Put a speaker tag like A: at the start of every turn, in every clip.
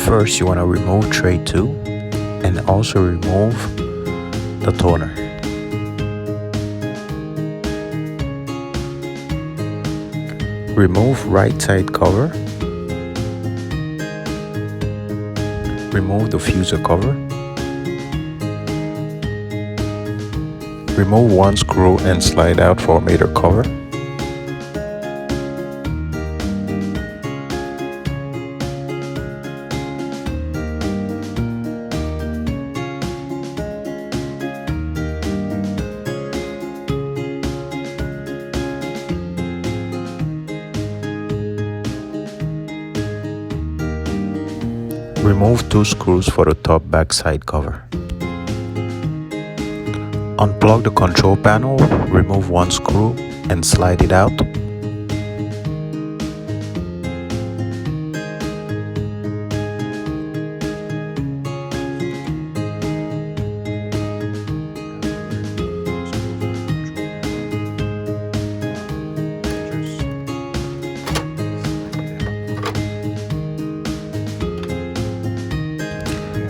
A: First, you want to remove tray 2 and also remove the toner. Remove right side cover. Remove the fuser cover. Remove one screw and slide out formator cover. Remove 2 screws for the top backside cover. Unplug the control panel, remove 1 screw and slide it out.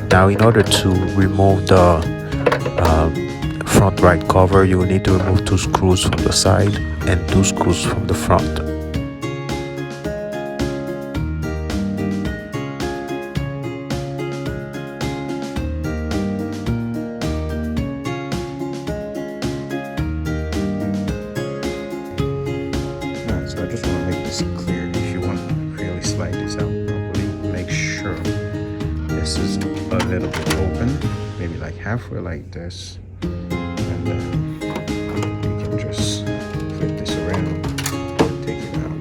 A: Now in order to remove the front right cover, you will need to remove 2 screws from the side and 2 screws from the front. Alright, so I just want to make this clear. If you want to really slide this out properly, make sure this is a little bit open, maybe like halfway like this, and then you can just flip this around and take it out.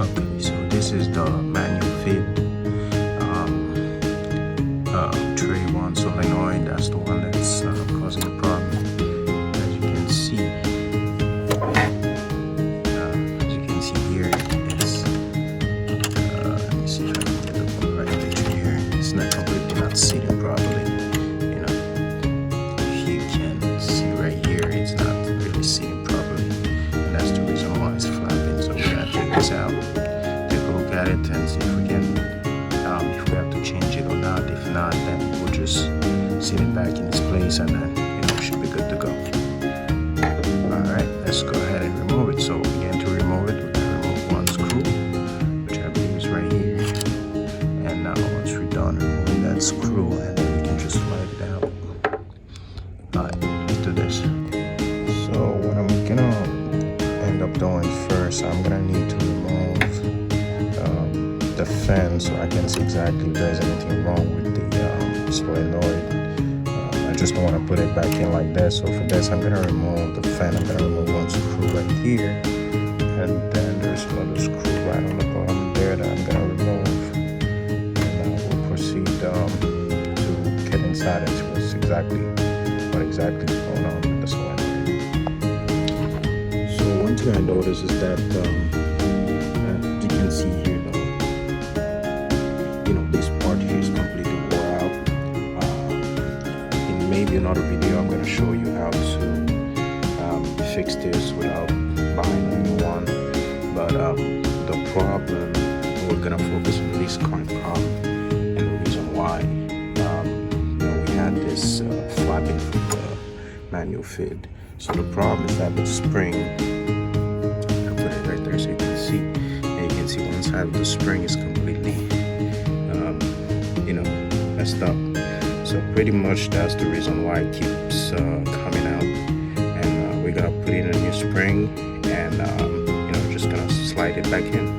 A: Okay, so this is the manual feed tray 1 solenoid. That's the one that's causing the problem. As you can see, here, it's let me see if I can get the right picture here. It's not completely not sitting properly. You know, if you can see right here, it's not really sitting properly, and that's the reason why it's flapping. So we gotta take this out, take a look at it, and see if we can, if we have to change it or not. If not, then we'll just sit it back in its place, and then it should be good to go. All right, let's go ahead and remove it. So again, to remove it, screw, and then we can just slide it out. Alright, let's do this. So what I'm gonna end up doing first, I'm gonna need to remove the fan so I can see exactly if there's anything wrong with the solenoid. I just don't want to put it back in like this. So for this, I'm gonna remove the fan. I'm gonna remove 1 screw right here, and then there's another screw right on the bottom there that I'm gonna remove. To get inside and see what exactly is going on with the solenoid. So one thing I noticed is that you can see here, this part here is completely wore out. In maybe another video, I'm going to show you how to fix this without buying a new one. But the problem, we're going to focus on this current problem. Why we had this flapping with the manual feed. So the problem is that the spring, I'll put it right there so you can see, and you can see one side of the spring is completely messed up. So pretty much that's the reason why it keeps coming out, and we're gonna put in a new spring, and just gonna slide it back in.